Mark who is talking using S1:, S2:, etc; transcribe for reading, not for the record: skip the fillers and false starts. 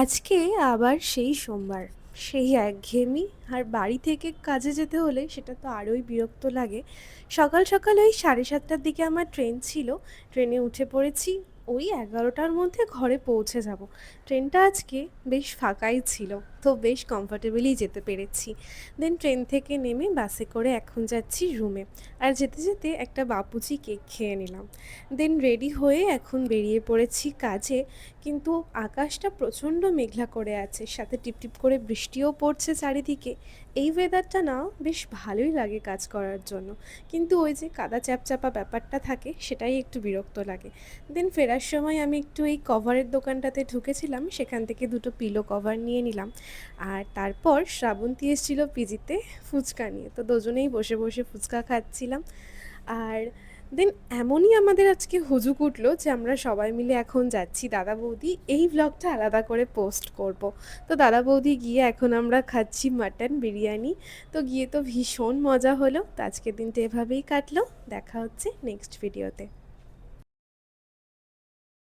S1: আজকে আবার সেই সোমবার, সেই একঘেয়েমি। আর বাড়ি থেকে কাজে যেতে হলে সেটা তো আরোই বিরক্ত লাগে। সকাল সকাল ওই 7:30টার দিকে আমার ট্রেন ছিল। ট্রেনে উঠে পড়েছি। ওই 11টার মধ্যে ঘরে পৌঁছে যাব। ট্রেনটা আজকে বেশ ফাঁকাই ছিল, তো বেশ কমফোর্টেবলি যেতে পেরেছি। দেন ট্রেন থেকে নেমে বাসে করে এখন যাচ্ছি রুমে। আর যেতে যেতে একটা বাপুজি কেক খেয়ে নিলাম। দেন রেডি হয়ে এখন বেরিয়ে পড়েছি কাজে। কিন্তু আকাশটা প্রচণ্ড মেঘলা করে আছে, সাথে টিপটিপ করে বৃষ্টিও পড়ছে চারিদিকে। এই ওয়েদারটা না বেশ ভালোই লাগে কাজ করার জন্য, কিন্তু ওই যে কাদা চ্যাপচাপা ব্যাপারটা থাকে সেটাই একটু বিরক্ত লাগে। দেন ফেরার সময় আমি একটু এই কভারের দোকানটাতে ঢুকেছিলাম, সেখান থেকে দুটো পিলো কভার নিয়ে নিলাম। আর তারপর শ্রাবন্তী এসেছিল পিজিতে ফুচকা নিয়ে, তো দুজনেই বসে বসে ফুচকা খাচ্ছিলাম। আর দেন এমনই আমাদের আজকে হুজুক উঠলো যে আমরা সবাই মিলে এখন যাচ্ছি দাদা বৌদি, এই ব্লগটা আলাদা করে পোস্ট করব। তো দাদা বৌদি গিয়ে এখন আমরা খাচ্ছি মাটন বিরিয়ানি। তো গিয়ে তো ভীষণ মজা হলো। তো আজকের দিনটা এভাবেই কাটলো। দেখা হচ্ছে নেক্সট ভিডিওতে।